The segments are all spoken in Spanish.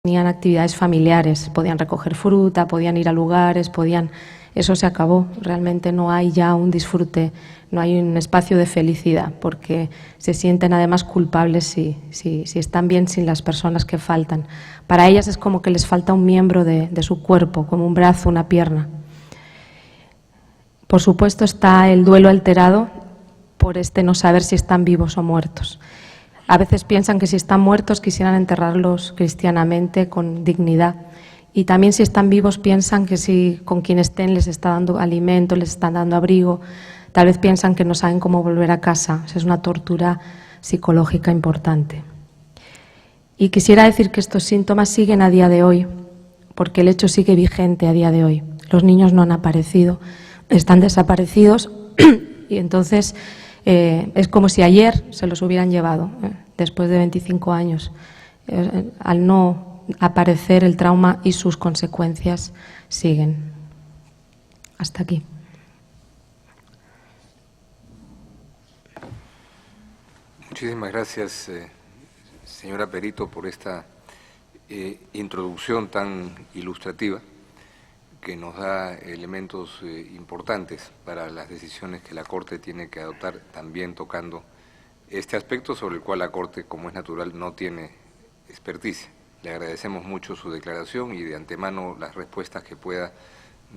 tenían actividades familiares, podían recoger fruta, podían ir a lugares, eso se acabó. Realmente no hay ya un disfrute, no hay un espacio de felicidad, porque se sienten además culpables si están bien sin las personas que faltan. Para ellas es como que les falta un miembro de su cuerpo, como un brazo, una pierna. Por supuesto está el duelo alterado por no saber si están vivos o muertos. A veces piensan que si están muertos quisieran enterrarlos cristianamente con dignidad. Y también si están vivos piensan que si con quien estén les está dando alimento, les están dando abrigo, tal vez piensan que no saben cómo volver a casa. Es una tortura psicológica importante. Y quisiera decir que estos síntomas siguen a día de hoy, porque el hecho sigue vigente a día de hoy. Los niños no han aparecido, están desaparecidos y entonces es como si ayer se los hubieran llevado, después de 25 años. Al no aparecer, el trauma y sus consecuencias siguen. Hasta aquí. Muchísimas gracias, señora Perito, por esta introducción tan ilustrativa que nos da elementos importantes para las decisiones que la Corte tiene que adoptar, también tocando este aspecto sobre el cual la Corte, como es natural, no tiene experticia. Le agradecemos mucho su declaración y de antemano las respuestas que pueda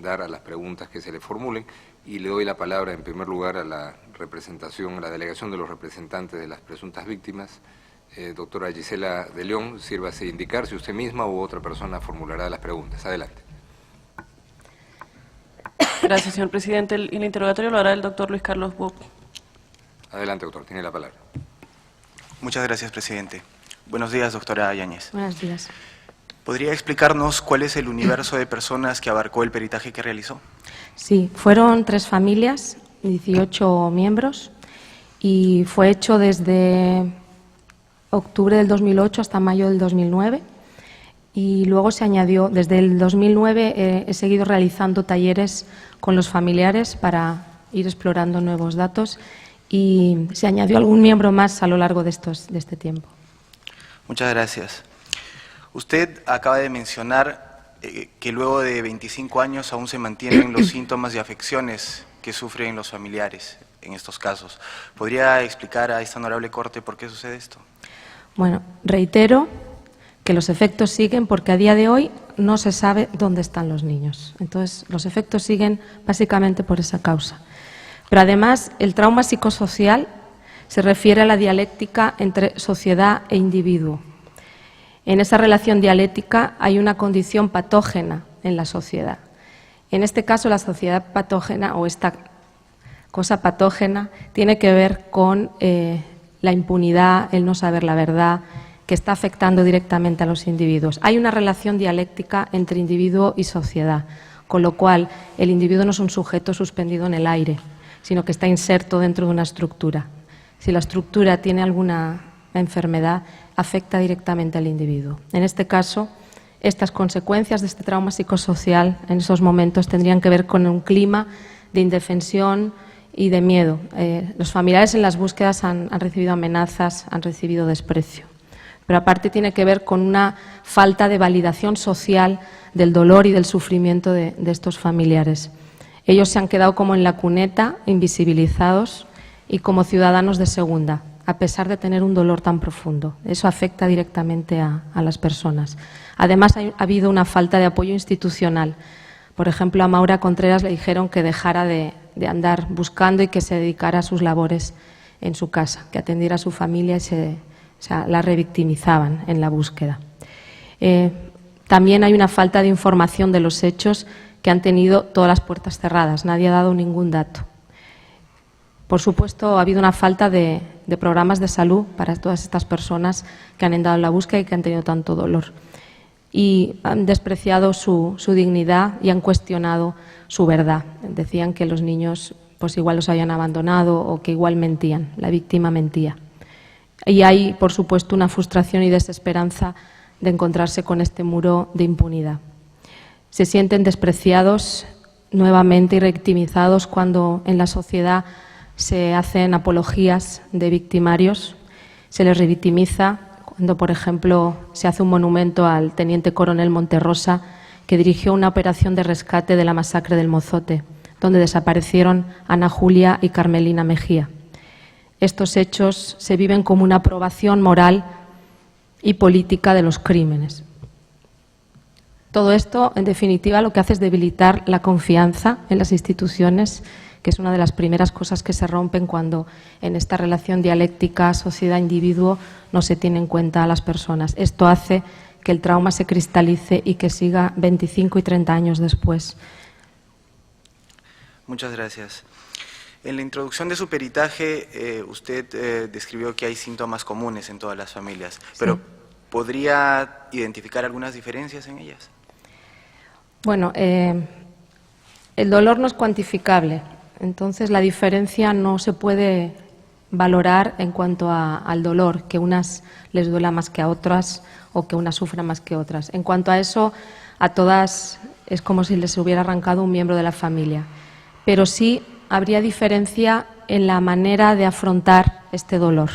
dar a las preguntas que se le formulen, y le doy la palabra en primer lugar a la representación, a la delegación de los representantes de las presuntas víctimas. Doctora Gisela de León, sírvase indicar si usted misma u otra persona formulará las preguntas. Adelante. Gracias, señor presidente. El interrogatorio lo hará el doctor Luis Carlos Buoc. Adelante, doctor, tiene la palabra. Muchas gracias, presidente. Buenos días, doctora Yáñez. Buenos días. ¿Podría explicarnos cuál es el universo de personas que abarcó el peritaje que realizó? Sí, fueron 3 familias, 18 miembros, y fue hecho desde octubre del 2008 hasta mayo del 2009. Y luego se añadió, desde el 2009 he seguido realizando talleres con los familiares para ir explorando nuevos datos y se añadió algún miembro más a lo largo de este tiempo. Muchas gracias. Usted acaba de mencionar que luego de 25 años aún se mantienen los síntomas y afecciones que sufren los familiares en estos casos. ¿Podría explicar a esta honorable Corte por qué sucede esto? Bueno, reitero que los efectos siguen porque a día de hoy no se sabe dónde están los niños. Entonces, los efectos siguen básicamente por esa causa. Pero además, el trauma psicosocial se refiere a la dialéctica entre sociedad e individuo. En esa relación dialéctica hay una condición patógena en la sociedad. En este caso, la sociedad patógena o esta cosa patógena tiene que ver con la impunidad, el no saber la verdad, que está afectando directamente a los individuos. Hay una relación dialéctica entre individuo y sociedad, con lo cual el individuo no es un sujeto suspendido en el aire, sino que está inserto dentro de una estructura. Si la estructura tiene alguna enfermedad, afecta directamente al individuo. En este caso, estas consecuencias de este trauma psicosocial en esos momentos tendrían que ver con un clima de indefensión y de miedo. Los familiares en las búsquedas han recibido amenazas, han recibido desprecio. Pero aparte tiene que ver con una falta de validación social del dolor y del sufrimiento de estos familiares. Ellos se han quedado como en la cuneta, invisibilizados y como ciudadanos de segunda, a pesar de tener un dolor tan profundo. Eso afecta directamente a las personas. Además, ha habido una falta de apoyo institucional. Por ejemplo, a Maura Contreras le dijeron que dejara de andar buscando y que se dedicara a sus labores en su casa, que atendiera a su familia y la revictimizaban en la búsqueda. También hay una falta de información de los hechos que han tenido todas las puertas cerradas. Nadie ha dado ningún dato. Por supuesto, ha habido una falta de programas de salud para todas estas personas que han entrado en la búsqueda y que han tenido tanto dolor. Y han despreciado su dignidad y han cuestionado su verdad. Decían que los niños pues igual los habían abandonado o que igual mentían, la víctima mentía. Y hay, por supuesto, una frustración y desesperanza de encontrarse con este muro de impunidad. Se sienten despreciados nuevamente y revictimizados cuando en la sociedad se hacen apologías de victimarios, se les revictimiza cuando, por ejemplo, se hace un monumento al teniente coronel Monterrosa, que dirigió una operación de rescate de la masacre del Mozote, donde desaparecieron Ana Julia y Carmelina Mejía. Estos hechos se viven como una aprobación moral y política de los crímenes. Todo esto, en definitiva, lo que hace es debilitar la confianza en las instituciones, que es una de las primeras cosas que se rompen cuando en esta relación dialéctica sociedad-individuo no se tiene en cuenta a las personas. Esto hace que el trauma se cristalice y que siga 25 y 30 años después. Muchas gracias. En la introducción de su peritaje, usted describió que hay síntomas comunes en todas las familias, pero ¿podría identificar algunas diferencias en ellas? Bueno, el dolor no es cuantificable, entonces la diferencia no se puede valorar en cuanto al dolor, que unas les duela más que a otras o que unas sufran más que otras. En cuanto a eso, a todas es como si les hubiera arrancado un miembro de la familia, pero sí habría diferencia en la manera de afrontar este dolor,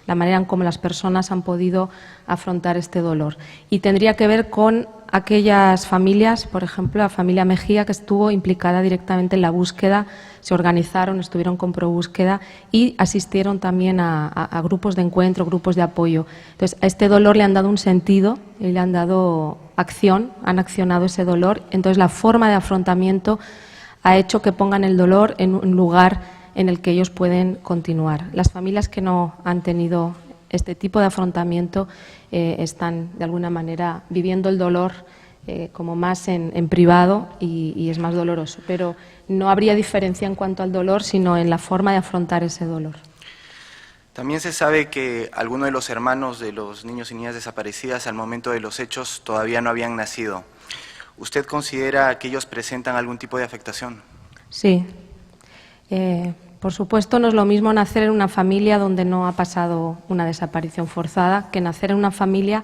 la manera en cómo las personas han podido afrontar este dolor. Y tendría que ver con aquellas familias, por ejemplo, la familia Mejía, que estuvo implicada directamente en la búsqueda, se organizaron, estuvieron con ProBúsqueda y asistieron también a grupos de encuentro, grupos de apoyo. Entonces, a este dolor le han dado un sentido y le han dado acción, han accionado ese dolor. Entonces, la forma de afrontamiento ha hecho que pongan el dolor en un lugar en el que ellos pueden continuar. Las familias que no han tenido este tipo de afrontamiento están, de alguna manera, viviendo el dolor como más en privado y es más doloroso. Pero no habría diferencia en cuanto al dolor, sino en la forma de afrontar ese dolor. También se sabe que algunos de los hermanos de los niños y niñas desaparecidas al momento de los hechos todavía no habían nacido. ¿Usted considera que ellos presentan algún tipo de afectación? Sí. Por supuesto, no es lo mismo nacer en una familia donde no ha pasado una desaparición forzada que nacer en una familia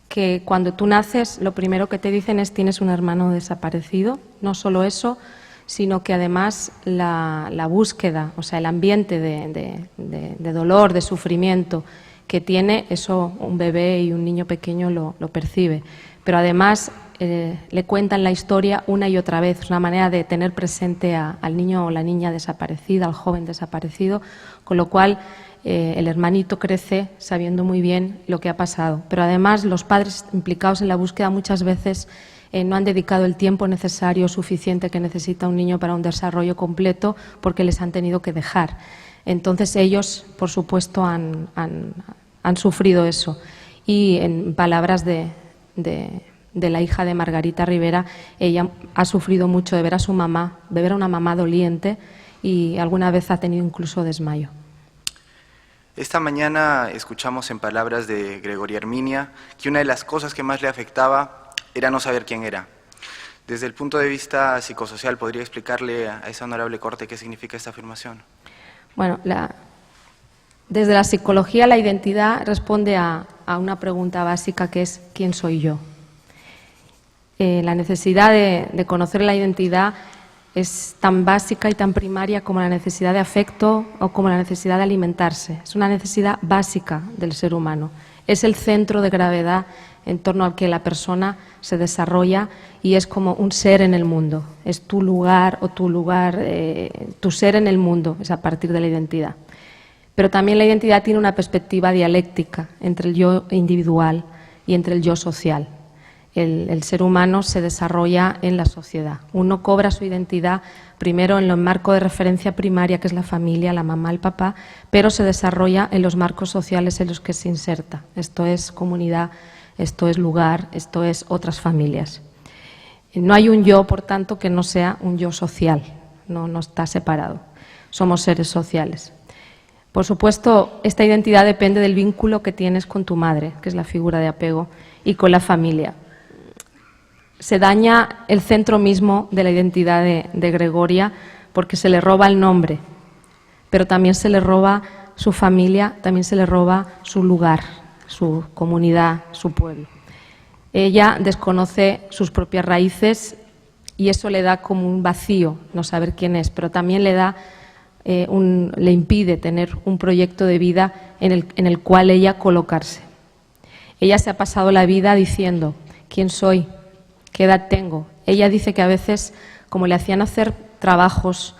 que cuando tú naces lo primero que te dicen es tienes un hermano desaparecido. No solo eso, sino que además la búsqueda, o sea, el ambiente de dolor, de sufrimiento que tiene, eso un bebé y un niño pequeño lo percibe. Pero además le cuentan la historia una y otra vez, es una manera de tener presente al niño o la niña desaparecida, al joven desaparecido, con lo cual el hermanito crece sabiendo muy bien lo que ha pasado. Pero además los padres implicados en la búsqueda muchas veces no han dedicado el tiempo necesario, suficiente que necesita un niño para un desarrollo completo porque les han tenido que dejar. Entonces ellos, por supuesto, han sufrido eso. Y en palabras de la hija de Margarita Rivera, ella ha sufrido mucho de ver a su mamá, de ver a una mamá doliente y alguna vez ha tenido incluso desmayo. Esta mañana escuchamos en palabras de Gregoria Herminia que una de las cosas que más le afectaba era no saber quién era. Desde el punto de vista psicosocial, ¿podría explicarle a esa honorable corte qué significa esta afirmación? Bueno, desde la psicología la identidad responde a una pregunta básica que es ¿quién soy yo? La necesidad de conocer la identidad es tan básica y tan primaria como la necesidad de afecto o como la necesidad de alimentarse. Es una necesidad básica del ser humano. Es el centro de gravedad en torno al que la persona se desarrolla y es como un ser en el mundo. Es tu lugar o tu ser en el mundo, es a partir de la identidad. Pero también la identidad tiene una perspectiva dialéctica entre el yo individual y entre el yo social. El ser humano se desarrolla en la sociedad. Uno cobra su identidad primero en el marco de referencia primaria, que es la familia, la mamá, el papá, pero se desarrolla en los marcos sociales en los que se inserta. Esto es comunidad, esto es lugar, esto es otras familias. No hay un yo, por tanto, que no sea un yo social, no está separado. Somos seres sociales. Por supuesto, esta identidad depende del vínculo que tienes con tu madre, que es la figura de apego, y con la familia. Se daña el centro mismo de la identidad de Gregoria porque se le roba el nombre, pero también se le roba su familia, también se le roba su lugar, su comunidad, su pueblo. Ella desconoce sus propias raíces y eso le da como un vacío, no saber quién es, pero también le impide tener un proyecto de vida en el cual ella colocarse. Ella se ha pasado la vida diciendo, ¿quién soy? ¿Qué edad tengo? Ella dice que a veces, como le hacían hacer trabajos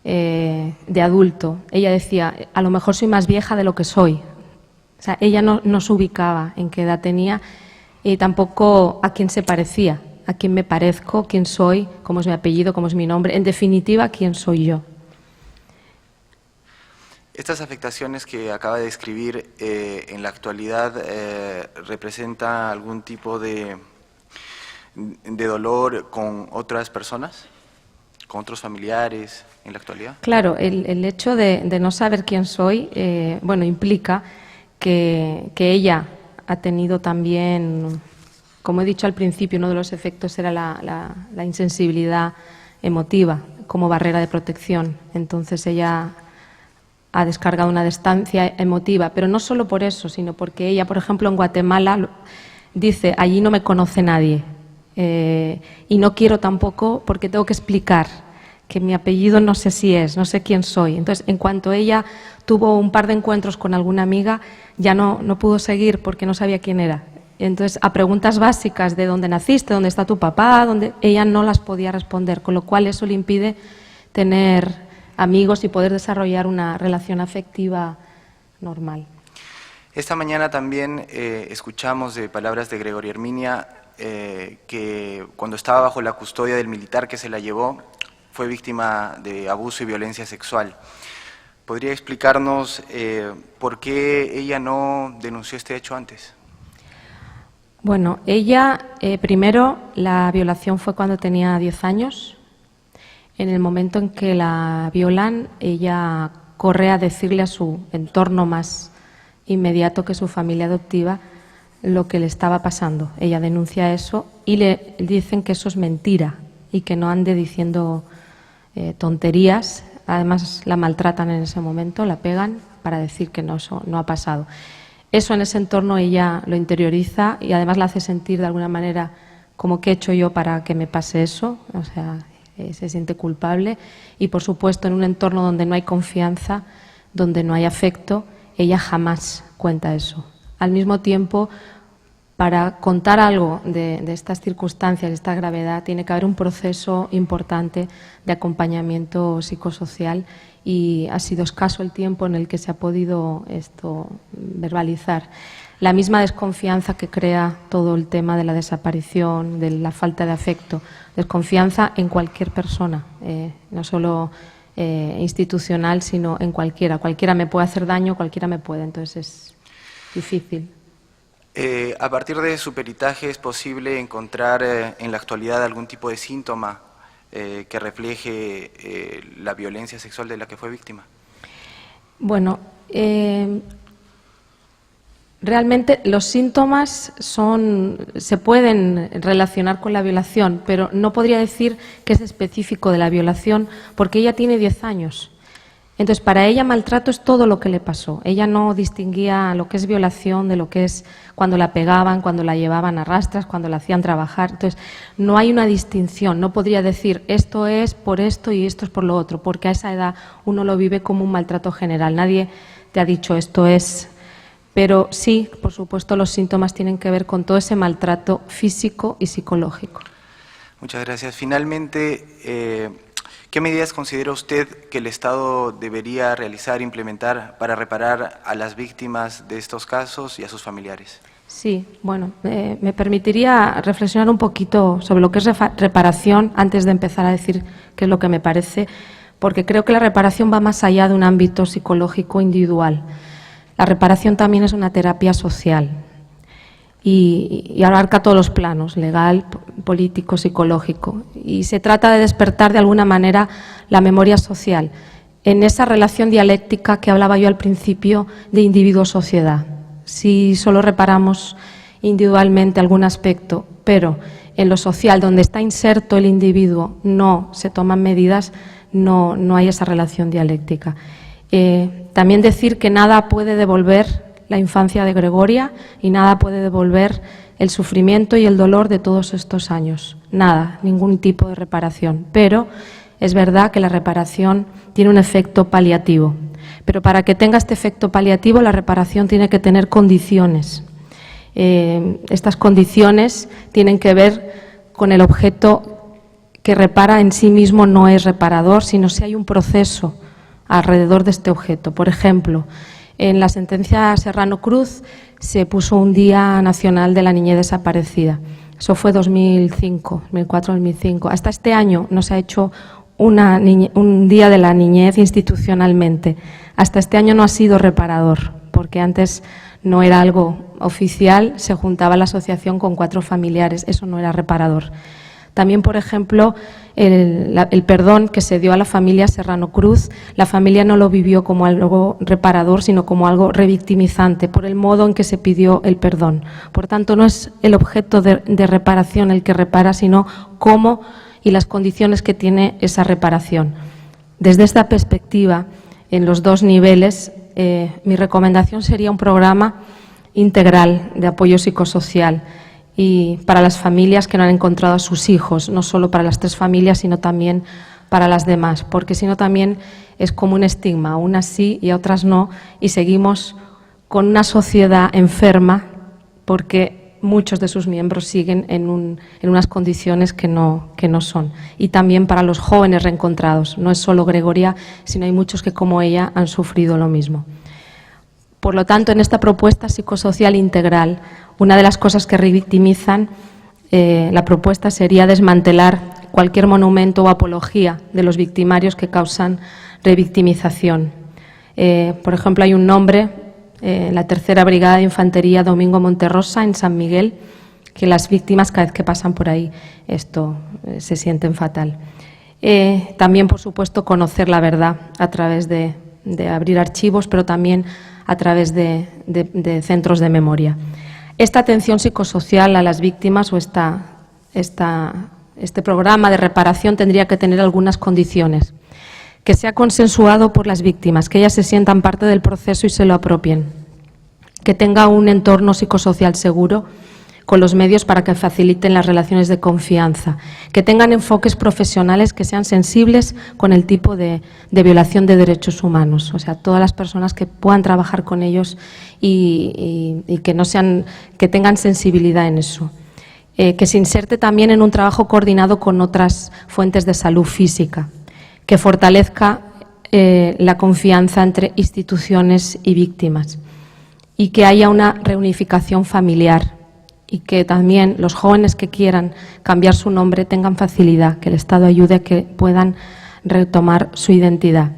de adulto, ella decía, a lo mejor soy más vieja de lo que soy. O sea, ella no se ubicaba en qué edad tenía y tampoco a quién se parecía, a quién me parezco, quién soy, cómo es mi apellido, cómo es mi nombre, en definitiva, quién soy yo. Estas afectaciones que acaba de describir en la actualidad ¿representa algún tipo de dolor con otras personas, con otros familiares en la actualidad? Claro, el hecho de no saber quién soy, bueno, implica que ella ha tenido también, como he dicho al principio, uno de los efectos era la insensibilidad emotiva como barrera de protección. Entonces ella ha descargado una distancia emotiva, pero no solo por eso, sino porque ella, por ejemplo, en Guatemala dice, allí no me conoce nadie y no quiero tampoco porque tengo que explicar que mi apellido no sé si es, no sé quién soy. Entonces, en cuanto ella tuvo un par de encuentros con alguna amiga, ya no pudo seguir porque no sabía quién era. Entonces, a preguntas básicas de dónde naciste, dónde está tu papá, ella no las podía responder, con lo cual eso le impide tener amigos y poder desarrollar una relación afectiva normal. Esta mañana también escuchamos de palabras de Gregoria Herminia que cuando estaba bajo la custodia del militar que se la llevó, fue víctima de abuso y violencia sexual. ¿Podría explicarnos por qué ella no denunció este hecho antes? Bueno, ella, primero, la violación fue cuando tenía 10 años. En el momento en que la violan, ella corre a decirle a su entorno más inmediato, que su familia adoptiva, lo que le estaba pasando. Ella denuncia eso y le dicen que eso es mentira y que no ande diciendo tonterías. Además, la maltratan en ese momento, la pegan para decir que no, eso no ha pasado. Eso en ese entorno ella lo interioriza y además la hace sentir de alguna manera como ¿qué he hecho yo para que me pase eso? O sea, se siente culpable y, por supuesto, en un entorno donde no hay confianza, donde no hay afecto, ella jamás cuenta eso. Al mismo tiempo, para contar algo de estas circunstancias, de esta gravedad, tiene que haber un proceso importante de acompañamiento psicosocial y ha sido escaso el tiempo en el que se ha podido esto verbalizar. La misma desconfianza que crea todo el tema de la desaparición, de la falta de afecto, desconfianza en cualquier persona, no solo institucional, sino en cualquiera. Cualquiera me puede hacer daño, cualquiera me puede, entonces es difícil. A partir de su peritaje, ¿es posible encontrar en la actualidad algún tipo de síntoma que refleje la violencia sexual de la que fue víctima? Bueno, realmente los síntomas se pueden relacionar con la violación, pero no podría decir que es específico de la violación porque ella tiene 10 años. Entonces, para ella maltrato es todo lo que le pasó. Ella no distinguía lo que es violación de lo que es cuando la pegaban, cuando la llevaban a rastras, cuando la hacían trabajar. Entonces, no hay una distinción. No podría decir esto es por esto y esto es por lo otro, porque a esa edad uno lo vive como un maltrato general. Nadie te ha dicho esto es. Pero sí, por supuesto, los síntomas tienen que ver con todo ese maltrato físico y psicológico. Muchas gracias. Finalmente, ¿qué medidas considera usted que el Estado debería realizar e implementar para reparar a las víctimas de estos casos y a sus familiares? Sí, bueno, me permitiría reflexionar un poquito sobre lo que es reparación antes de empezar a decir qué es lo que me parece, porque creo que la reparación va más allá de un ámbito psicológico individual. La reparación también es una terapia social y abarca todos los planos, legal, político, psicológico. Y se trata de despertar de alguna manera la memoria social en esa relación dialéctica que hablaba yo al principio de individuo-sociedad. Si solo reparamos individualmente algún aspecto, pero en lo social, donde está inserto el individuo, no se toman medidas, no hay esa relación dialéctica. También decir que nada puede devolver la infancia de Gregoria y nada puede devolver el sufrimiento y el dolor de todos estos años. Nada, ningún tipo de reparación. Pero es verdad que la reparación tiene un efecto paliativo. Pero para que tenga este efecto paliativo, la reparación tiene que tener condiciones. Estas condiciones tienen que ver con el objeto que repara en sí mismo, no es reparador, sino si hay un proceso alrededor de este objeto. Por ejemplo, en la sentencia Serrano Cruz se puso un Día Nacional de la Niñez Desaparecida. Eso fue 2005, 2004-2005. Hasta este año no se ha hecho un Día de la Niñez institucionalmente. Hasta este año no ha sido reparador, porque antes no era algo oficial, se juntaba la asociación con 4 familiares, eso no era reparador. También, por ejemplo, el perdón que se dio a la familia Serrano Cruz, la familia no lo vivió como algo reparador, sino como algo revictimizante, por el modo en que se pidió el perdón. Por tanto, no es el objeto de reparación el que repara, sino cómo y las condiciones que tiene esa reparación. Desde esta perspectiva, en los 2 niveles, mi recomendación sería un programa integral de apoyo psicosocial y para las familias que no han encontrado a sus hijos, no solo para las 3 familias, sino también para las demás, porque si no también es como un estigma, a unas sí y a otras no, y seguimos con una sociedad enferma porque muchos de sus miembros siguen en unas condiciones que no son. Y también para los jóvenes reencontrados, no es solo Gregoria, sino hay muchos que como ella han sufrido lo mismo. Por lo tanto, en esta propuesta psicosocial integral, una de las cosas que revictimizan, la propuesta sería desmantelar cualquier monumento o apología de los victimarios que causan revictimización. Por ejemplo, hay un nombre, la 3ª Brigada de Infantería Domingo Monterrosa en San Miguel, que las víctimas cada vez que pasan por ahí se sienten fatal. También, por supuesto, conocer la verdad a través de abrir archivos, pero también a través de centros de memoria. Esta atención psicosocial a las víctimas o este programa de reparación tendría que tener algunas condiciones. Que sea consensuado por las víctimas, que ellas se sientan parte del proceso y se lo apropien. Que tenga un entorno psicosocial seguro con los medios para que faciliten las relaciones de confianza. Que tengan enfoques profesionales que sean sensibles con el tipo de violación de derechos humanos. O sea, todas las personas que puedan trabajar con ellos y que tengan sensibilidad en eso. Que se inserte también en un trabajo coordinado con otras fuentes de salud física. Que fortalezca la confianza entre instituciones y víctimas y que haya una reunificación familiar y que también los jóvenes que quieran cambiar su nombre tengan facilidad, que el Estado ayude a que puedan retomar su identidad.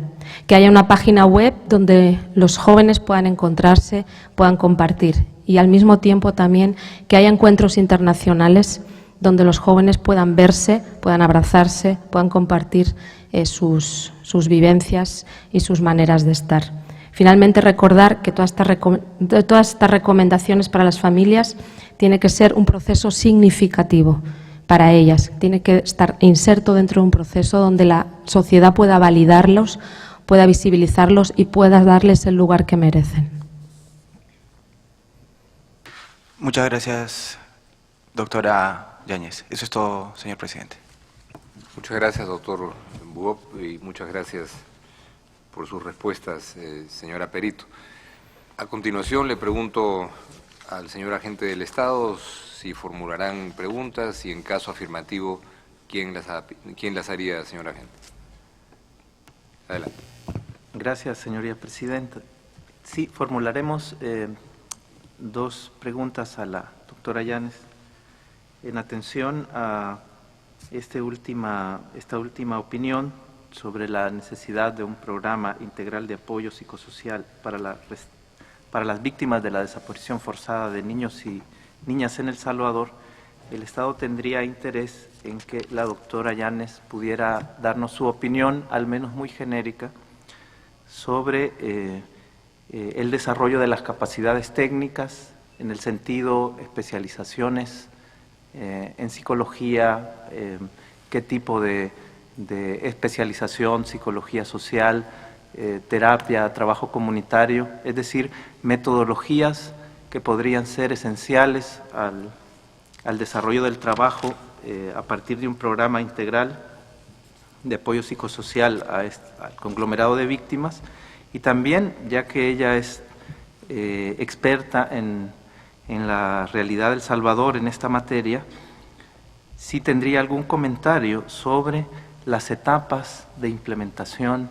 Que haya una página web donde los jóvenes puedan encontrarse, puedan compartir y al mismo tiempo también que haya encuentros internacionales donde los jóvenes puedan verse, puedan abrazarse, puedan compartir sus vivencias y sus maneras de estar. Finalmente, recordar que todas estas recomendaciones para las familias tiene que ser un proceso significativo para ellas. Tiene que estar inserto dentro de un proceso donde la sociedad pueda validarlos, pueda visibilizarlos y pueda darles el lugar que merecen. Muchas gracias, doctora Yáñez. Eso es todo, señor presidente. Muchas gracias, doctor Buop, y muchas gracias por sus respuestas, señora Perito. A continuación le pregunto al señor agente del Estado si formularán preguntas y en caso afirmativo, ¿quién las haría, señor agente? Adelante. Gracias, señoría presidenta. Sí, formularemos 2 preguntas a la doctora Yáñez en atención a esta última opinión sobre la necesidad de un programa integral de apoyo psicosocial para las víctimas de la desaparición forzada de niños y niñas en El Salvador. El Estado tendría interés en que la doctora Yáñez pudiera darnos su opinión, al menos muy genérica, sobre el desarrollo de las capacidades técnicas, en el sentido especializaciones en psicología, qué tipo de especialización, psicología social, terapia, trabajo comunitario, es decir, metodologías que podrían ser esenciales al desarrollo del trabajo a partir de un programa integral de apoyo psicosocial al conglomerado de víctimas y también, ya que ella es experta en en la realidad de El Salvador en esta materia, si tendría algún comentario sobre las etapas de implementación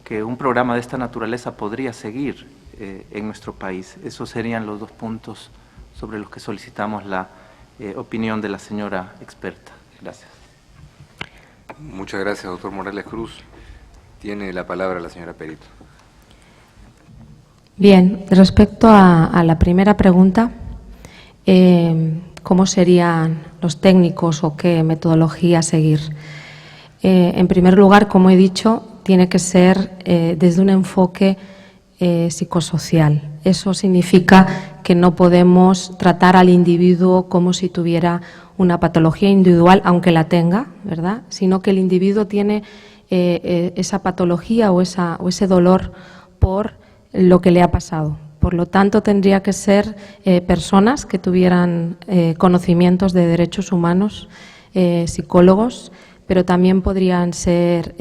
que un programa de esta naturaleza podría seguir en nuestro país. Esos serían los dos puntos sobre los que solicitamos la opinión de la señora experta. Gracias. Muchas gracias, doctor Morales Cruz. Tiene la palabra la señora Perito. Bien, respecto a la primera pregunta, ¿cómo serían los técnicos o qué metodología seguir? En primer lugar, como he dicho, tiene que ser desde un enfoque psicosocial. Eso significa que no podemos tratar al individuo como si tuviera una patología individual, aunque la tenga, ¿verdad? Sino que el individuo tiene esa patología o ese dolor por lo que le ha pasado. Por lo tanto, tendría que ser personas que tuvieran conocimientos de derechos humanos, psicólogos, pero también podrían ser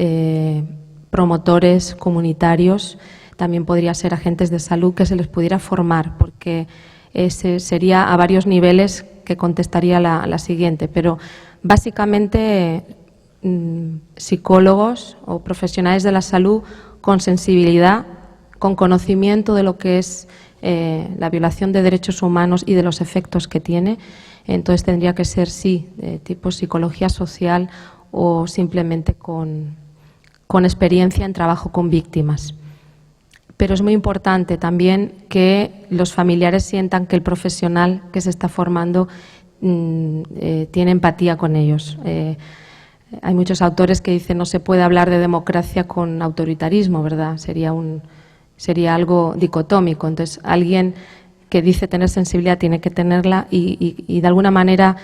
promotores comunitarios, también podría ser agentes de salud que se les pudiera formar, porque ese sería a varios niveles que contestaría la siguiente, pero básicamente psicólogos o profesionales de la salud con sensibilidad, con conocimiento de lo que es la violación de derechos humanos y de los efectos que tiene. Entonces tendría que ser, sí, de tipo psicología social o simplemente con experiencia en trabajo con víctimas. Pero es muy importante también que los familiares sientan que el profesional que se está formando tiene empatía con ellos. Hay muchos autores que dicen no se puede hablar de democracia con autoritarismo, ¿verdad? Sería algo dicotómico. Entonces, alguien que dice tener sensibilidad tiene que tenerla y de alguna manera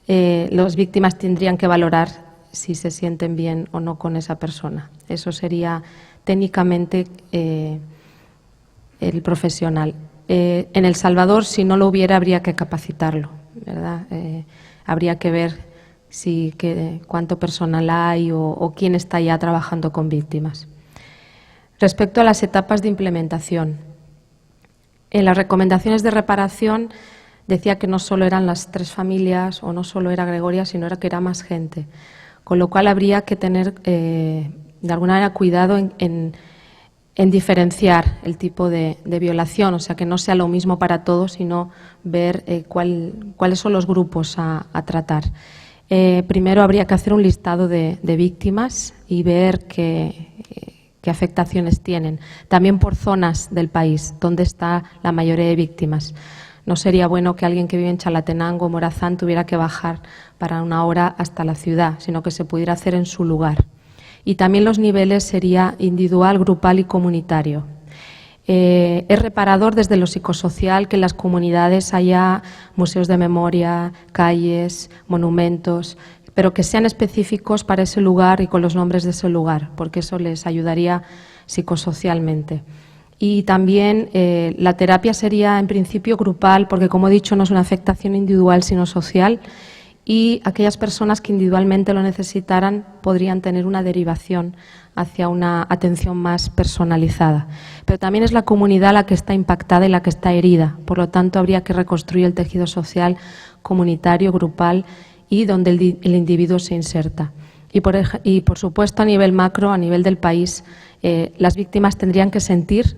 las víctimas tendrían que valorar si se sienten bien o no con esa persona. Eso sería técnicamente el profesional. En El Salvador, si no lo hubiera, habría que capacitarlo, ¿verdad? Habría que ver cuánto personal hay o quién está ya trabajando con víctimas. Respecto a las etapas de implementación, en las recomendaciones de reparación decía que no solo eran las 3 familias o no solo era Gregoria, sino que era más gente, con lo cual habría que tener de alguna manera cuidado en diferenciar el tipo de violación, o sea, que no sea lo mismo para todos, sino ver cuáles son los grupos a tratar. Primero habría que hacer un listado de víctimas y ver qué afectaciones tienen. También por zonas del país, donde está la mayoría de víctimas. No sería bueno que alguien que vive en Chalatenango o Morazán tuviera que bajar para 1 hora hasta la ciudad, sino que se pudiera hacer en su lugar. Y también los niveles sería individual, grupal y comunitario. Es reparador desde lo psicosocial que en las comunidades haya museos de memoria, calles, monumentos, pero que sean específicos para ese lugar y con los nombres de ese lugar, porque eso les ayudaría psicosocialmente. Y también la terapia sería en principio grupal, porque como he dicho no es una afectación individual sino social, y aquellas personas que individualmente lo necesitaran podrían tener una derivación hacia una atención más personalizada. Pero también es la comunidad la que está impactada y la que está herida, por lo tanto habría que reconstruir el tejido social comunitario, grupal y donde el individuo se inserta. Y por supuesto a nivel macro, a nivel del país, las víctimas tendrían que sentir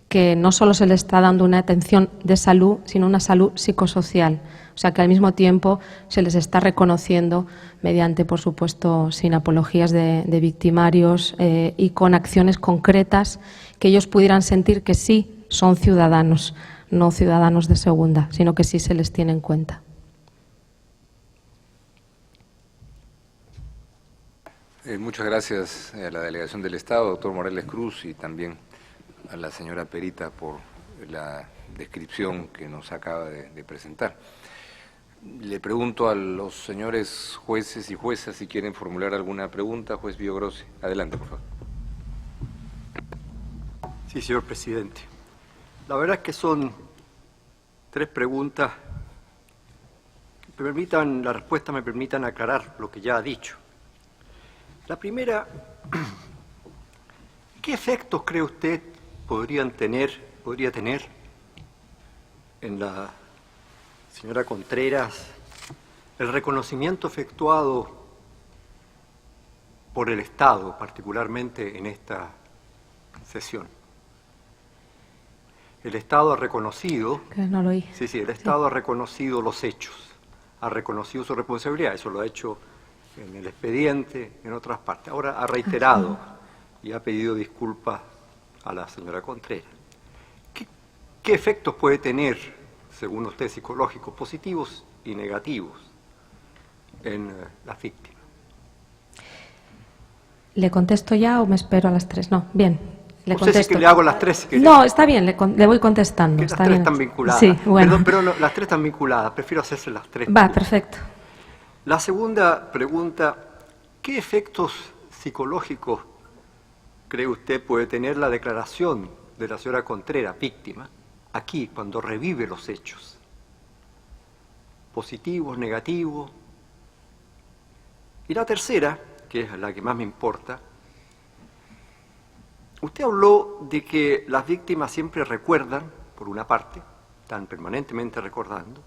que no solo se les está dando una atención de salud, sino una salud psicosocial. O sea, que al mismo tiempo se les está reconociendo mediante, por supuesto, sin apologías de victimarios y con acciones concretas que ellos pudieran sentir que sí son ciudadanos, no ciudadanos de segunda, sino que sí se les tiene en cuenta. Muchas gracias a la Delegación del Estado, doctor Morales Cruz, y también a la señora Perita por la descripción que nos acaba de presentar. Le pregunto a los señores jueces y juezas si quieren formular alguna pregunta. Juez Villagrossi, adelante, por favor. Sí, señor presidente. La verdad es que son 3 preguntas que la respuesta me permitan aclarar lo que ya ha dicho. La primera, ¿qué efectos cree usted podría tener en la Señora Contreras, el reconocimiento efectuado por el Estado, particularmente en esta sesión. El Estado ha reconocido, Que no lo oí. sí, el Estado ha reconocido los hechos, ha reconocido su responsabilidad, eso lo ha hecho en el expediente, en otras partes. Ahora ha reiterado y ha pedido disculpas a la señora Contreras. ¿Qué efectos puede tener, según usted, psicológicos, positivos y negativos en las víctimas? ¿Le contesto ya o me espero a las 3? No, bien. Le Usted sí contesto. que le hago las 3 si quiere. No, está bien, le voy contestando. Que las está 3 bien. están vinculadas. Sí, bueno. Perdón, pero no, las 3 están vinculadas. Prefiero hacerse las 3. Va, perfecto. La segunda pregunta, ¿qué efectos psicológicos cree usted puede tener la declaración de la señora Contreras, víctima, aquí, cuando revive los hechos? ¿Positivos, negativos? Y la tercera, que es la que más me importa, usted habló de que las víctimas siempre recuerdan, por una parte, están permanentemente recordando,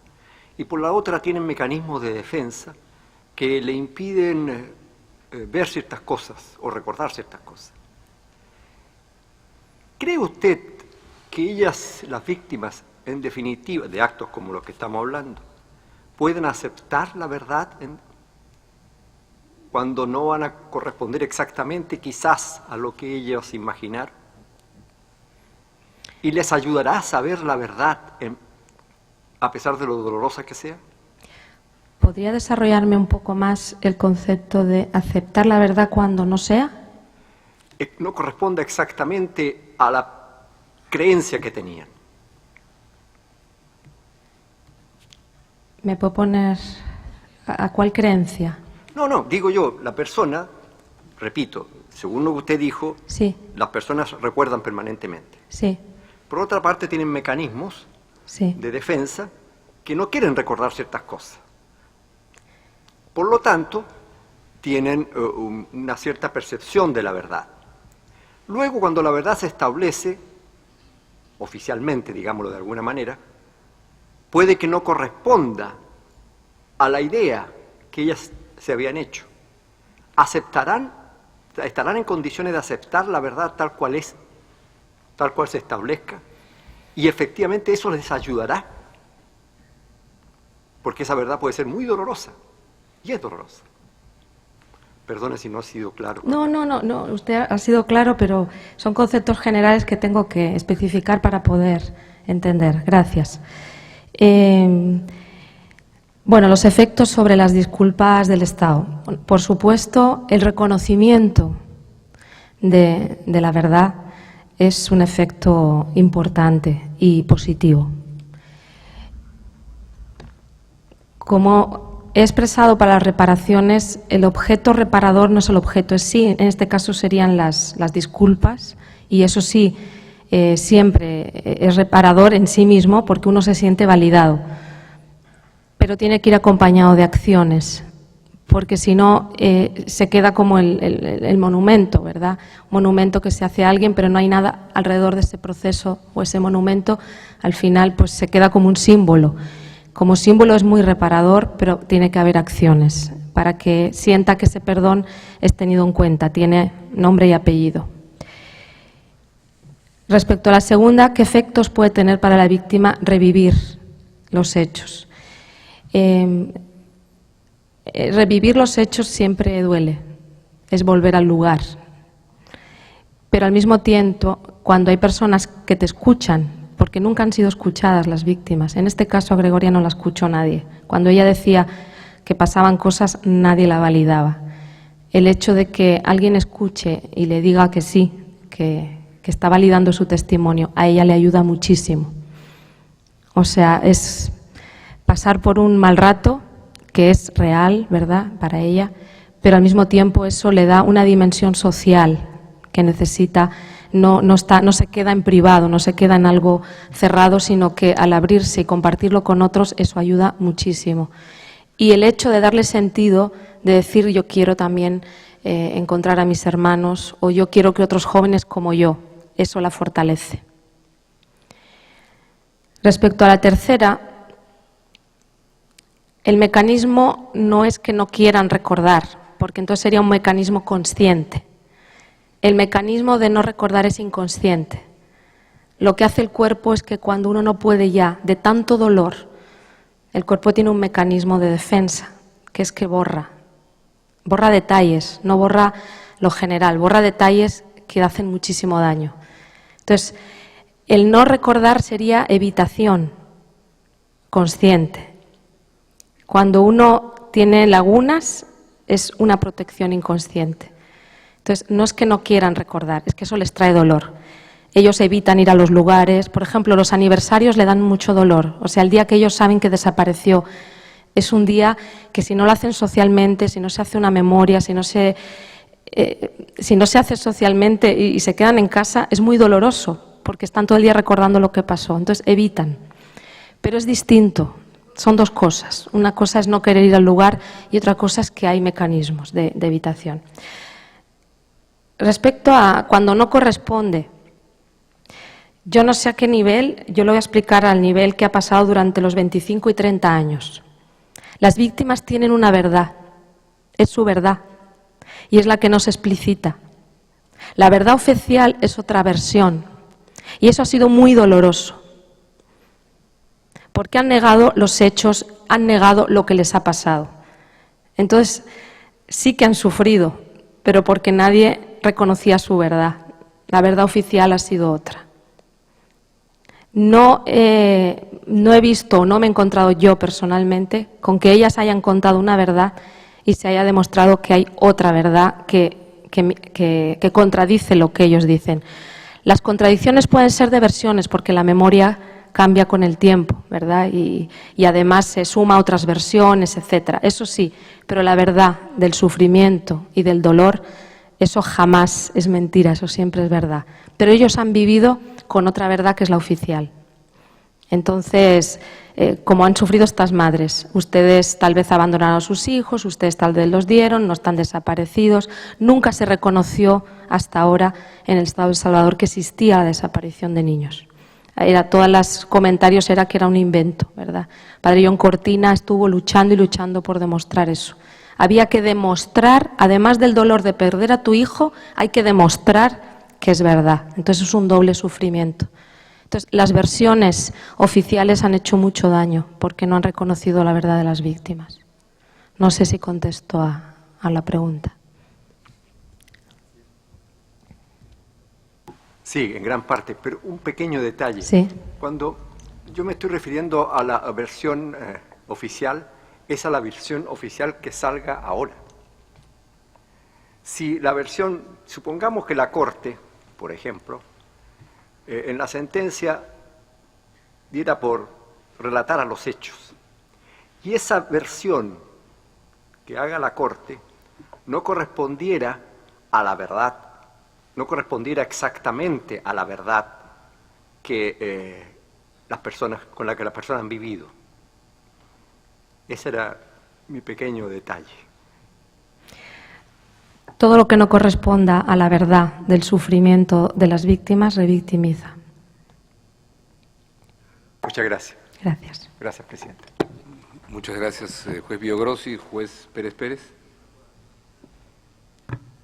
y por la otra tienen mecanismos de defensa que le impiden ver ciertas cosas o recordar ciertas cosas. ¿Cree usted que ellas, las víctimas, en definitiva, de actos como los que estamos hablando, pueden aceptar la verdad cuando no van a corresponder exactamente quizás a lo que ellos imaginaron? ¿Y les ayudará a saber la verdad a pesar de lo dolorosa que sea? ¿Podría desarrollarme un poco más el concepto de aceptar la verdad cuando no sea? No corresponde exactamente a la creencia que tenían. ¿Me puedo poner a cuál creencia? No, digo yo, la persona, repito, según lo que usted dijo, Sí, las personas recuerdan permanentemente. sí, Por otra parte, tienen mecanismos sí. de defensa que no quieren recordar ciertas cosas. Por lo tanto, tienen una cierta percepción de la verdad. Luego, cuando la verdad se establece, oficialmente, digámoslo de alguna manera, puede que no corresponda a la idea que ellas se habían hecho. ¿Estarán en condiciones de aceptar la verdad tal cual es, tal cual se establezca? Y efectivamente eso les ayudará, porque esa verdad puede ser muy dolorosa, y es dolorosa. Perdone si no ha sido claro. No, usted ha sido claro, pero son conceptos generales que tengo que especificar para poder entender. Gracias. Bueno, los efectos sobre las disculpas del Estado. Por supuesto, el reconocimiento de la verdad es un efecto importante y positivo. Como he expresado para las reparaciones, el objeto reparador no es el objeto, en este caso serían las disculpas, y eso sí, siempre es reparador en sí mismo porque uno se siente validado, pero tiene que ir acompañado de acciones, porque si no se queda como el monumento, ¿verdad? Un monumento que se hace a alguien, pero no hay nada alrededor de ese proceso o ese monumento, al final pues se queda como un símbolo. Como símbolo es muy reparador, pero tiene que haber acciones para que sienta que ese perdón es tenido en cuenta, tiene nombre y apellido. Respecto a la segunda, ¿qué efectos puede tener para la víctima revivir los hechos? Revivir los hechos siempre duele, es volver al lugar. Pero al mismo tiempo, cuando hay personas que te escuchan, porque nunca han sido escuchadas las víctimas. En este caso a Gregoria no la escuchó nadie. Cuando ella decía que pasaban cosas, nadie la validaba. El hecho de que alguien escuche y le diga que sí, que está validando su testimonio, a ella le ayuda muchísimo. O sea, es pasar por un mal rato, que es real, ¿verdad?, para ella, pero al mismo tiempo eso le da una dimensión social que necesita. No se queda en privado, no se queda en algo cerrado, sino que al abrirse y compartirlo con otros, eso ayuda muchísimo. Y el hecho de darle sentido, de decir yo quiero también encontrar a mis hermanos, o yo quiero que otros jóvenes como yo, eso la fortalece. Respecto a la tercera, El mecanismo no es que no quieran recordar, porque entonces sería un mecanismo consciente. El mecanismo de no recordar es inconsciente. Lo que hace el cuerpo es que cuando uno no puede ya, de tanto dolor, el cuerpo tiene un mecanismo de defensa, que es que borra detalles, no borra lo general, borra detalles que hacen muchísimo daño. Entonces, el no recordar sería evitación consciente. Cuando uno tiene lagunas, es una protección inconsciente. Entonces, no es que no quieran recordar, es que eso les trae dolor. Ellos evitan ir a los lugares. Por ejemplo, los aniversarios le dan mucho dolor. O sea, el día que ellos saben que desapareció es un día que si no lo hacen socialmente, si no se hace una memoria, si no se hace socialmente y se quedan en casa, es muy doloroso, porque están todo el día recordando lo que pasó. Entonces, evitan. Pero es distinto. Son dos cosas. Una cosa es no querer ir al lugar y otra cosa es que hay mecanismos de evitación. Respecto a cuando no corresponde, yo no sé a qué nivel, yo lo voy a explicar al nivel que ha pasado durante los 25 y 30 años. Las víctimas tienen una verdad, es su verdad, y es la que no se explicita. La verdad oficial es otra versión, y eso ha sido muy doloroso. Porque han negado los hechos, han negado lo que les ha pasado. Entonces, sí que han sufrido, pero porque nadie reconocía su verdad. La verdad oficial ha sido otra. No he visto, no me he encontrado yo personalmente con que ellas hayan contado una verdad y se haya demostrado que hay otra verdad que contradice lo que ellos dicen. Las contradicciones pueden ser de versiones porque la memoria cambia con el tiempo, ¿verdad? Y además se suma a otras versiones, etcétera. Eso sí, pero la verdad del sufrimiento y del dolor, eso jamás es mentira, eso siempre es verdad. Pero ellos han vivido con otra verdad que es la oficial. Entonces, como han sufrido estas madres, ustedes tal vez abandonaron a sus hijos, ustedes tal vez los dieron, no están desaparecidos. Nunca se reconoció hasta ahora en el Estado de El Salvador que existía la desaparición de niños. Todos los comentarios era que era un invento, ¿verdad? Padre John Cortina estuvo luchando y luchando por demostrar eso. Había que demostrar, además del dolor de perder a tu hijo, hay que demostrar que es verdad. Entonces es un doble sufrimiento. Entonces las versiones oficiales han hecho mucho daño porque no han reconocido la verdad de las víctimas. No sé si contesto a la pregunta. Sí, en gran parte, pero un pequeño detalle. Sí. Cuando yo me estoy refiriendo a la versión oficial, es a la versión oficial que salga ahora. Si la versión, supongamos que la Corte, por ejemplo, en la sentencia diera por relatar a los hechos, y esa versión que haga la Corte no correspondiera a la verdad, no correspondiera exactamente a la verdad que las personas, con la que las personas han vivido. Ese era mi pequeño detalle. Todo lo que no corresponda a la verdad del sufrimiento de las víctimas revictimiza. Muchas gracias. Gracias. Gracias, presidente. Muchas gracias, juez Biogrossi. Juez Pérez Pérez.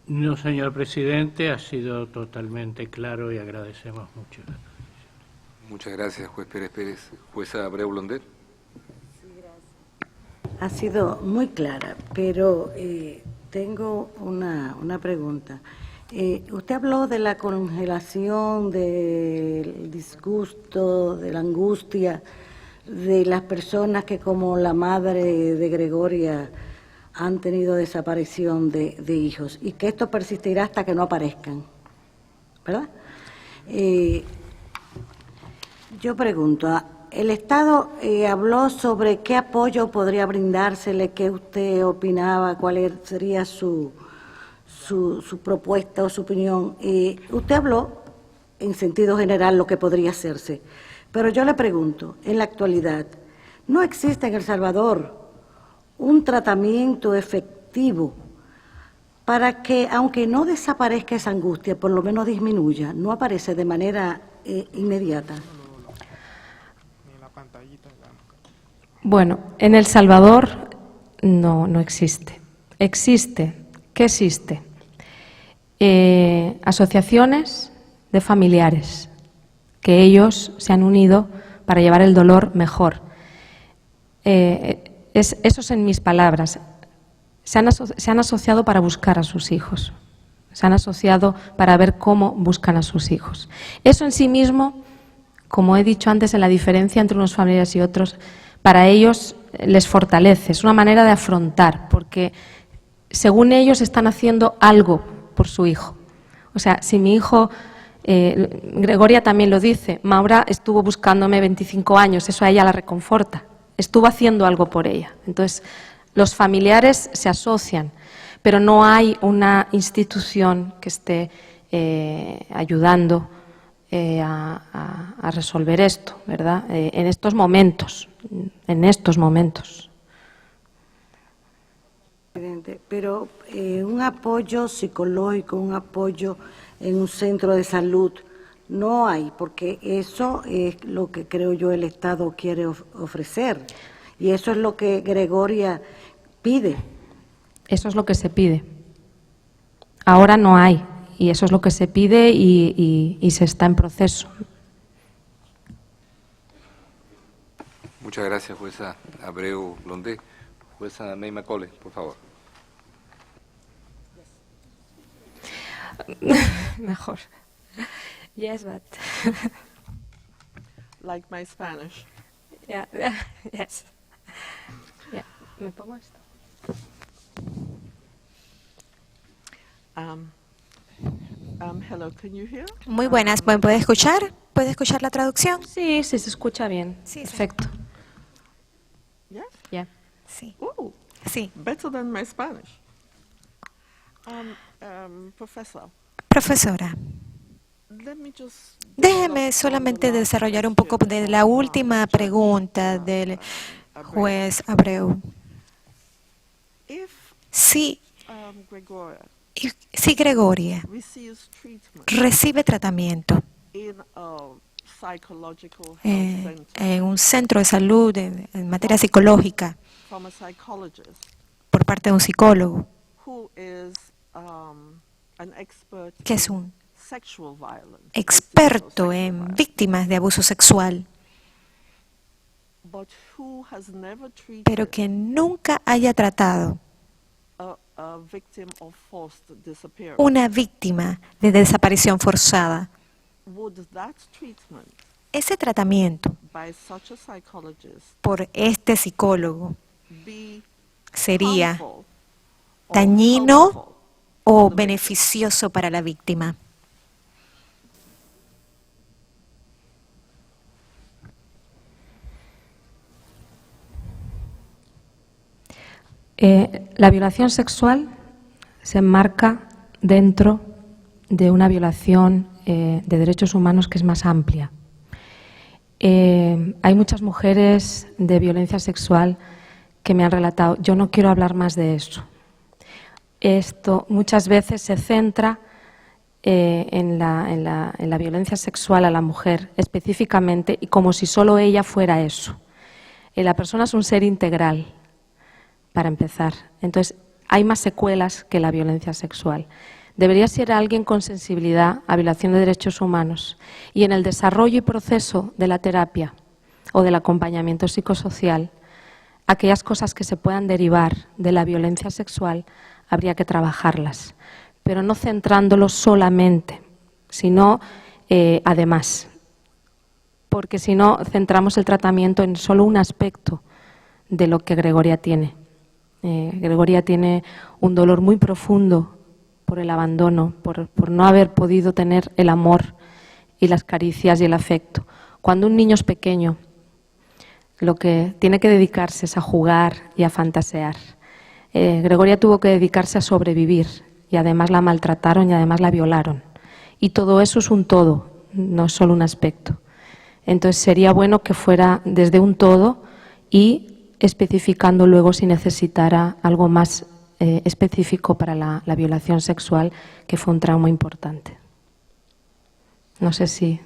No, señor presidente, ha sido totalmente claro y agradecemos mucho. Muchas gracias, juez Pérez Pérez. Jueza Abreu Blondet. Ha sido muy clara, pero tengo una pregunta. Usted habló de la congelación, del disgusto, de la angustia de las personas que, como la madre de Gregoria, han tenido desaparición de hijos y que esto persistirá hasta que no aparezcan, ¿verdad? Yo pregunto, el Estado habló sobre qué apoyo podría brindársele, qué usted opinaba, cuál sería su propuesta o su opinión. Usted habló en sentido general lo que podría hacerse, pero yo le pregunto, en la actualidad, ¿no existe en El Salvador un tratamiento efectivo para que, aunque no desaparezca esa angustia, por lo menos disminuya, no aparece de manera inmediata? Bueno, en El Salvador no existe. Existe, ¿qué existe? Asociaciones de familiares, que ellos se han unido para llevar el dolor mejor. Eso es en mis palabras. Se han asociado para buscar a sus hijos. Se han asociado para ver cómo buscan a sus hijos. Eso en sí mismo, como he dicho antes, en la diferencia entre unos familiares y otros, para ellos les fortalece. Es una manera de afrontar, porque según ellos están haciendo algo por su hijo. O sea, si mi hijo, Gregoria también lo dice, Maura estuvo buscándome 25 años, eso a ella la reconforta. Estuvo haciendo algo por ella. Entonces, los familiares se asocian, pero no hay una institución que esté ayudando a resolver esto, ¿verdad? En estos momentos. Pero un apoyo psicológico, un apoyo en un centro de salud, no hay, porque eso es lo que creo yo el Estado quiere ofrecer. Y eso es lo que Gregoria pide. Eso es lo que se pide. Ahora no hay, y eso es lo que se pide y se está en proceso. Muchas gracias, jueza Abreu Blondé. Jueza May Macaulay, por favor. Mejor. Yes, but... Like my Spanish. Yeah, yes. Yeah. ¿Me pongo esto? Hello, can you hear? Muy buenas, ¿me puede escuchar? ¿Puede escuchar la traducción? Sí, se escucha bien. Sí, perfecto. Yes? Yeah. Sí. Ooh, Sí. better than my Spanish. Professor, Profesora, let me just déjeme solamente desarrollar un poco de la última pregunta del juez Abreu. If Sí, Gregoria si Gregoria receives treatment recibe tratamiento in a psychological health center en un centro de salud en materia psicológica from a psychologist por parte de un psicólogo, who is an expert que es in un sexual violence, experto sexual en violence, víctimas de abuso sexual, but who has never treated pero que nunca haya tratado a victim of forced disappearance. una víctima de desaparición forzada. Would that treatment Ese tratamiento by such a psychologist por este psicólogo be sería harmful or dañino helpful? o beneficioso para la víctima. La violación sexual se enmarca dentro de una violación de derechos humanos que es más amplia. Hay muchas mujeres de violencia sexual que me han relatado, yo no quiero hablar más de eso. Esto muchas veces se centra en la violencia sexual a la mujer específicamente y como si solo ella fuera eso. La persona es un ser integral, para empezar. Entonces, hay más secuelas que la violencia sexual. Debería ser alguien con sensibilidad a violación de derechos humanos y en el desarrollo y proceso de la terapia o del acompañamiento psicosocial, aquellas cosas que se puedan derivar de la violencia sexual habría que trabajarlas, pero no centrándolo solamente, sino además, porque si no centramos el tratamiento en solo un aspecto de lo que Gregoria tiene. Gregoria tiene un dolor muy profundo por el abandono, por no haber podido tener el amor y las caricias y el afecto. Cuando un niño es pequeño, lo que tiene que dedicarse es a jugar y a fantasear. Gregoria tuvo que dedicarse a sobrevivir y además la maltrataron y además la violaron. Y todo eso es un todo, no es solo un aspecto. Entonces sería bueno que fuera desde un todo y especificando luego si necesitara algo más específico para la violación sexual, que fue un trauma importante. No sé si...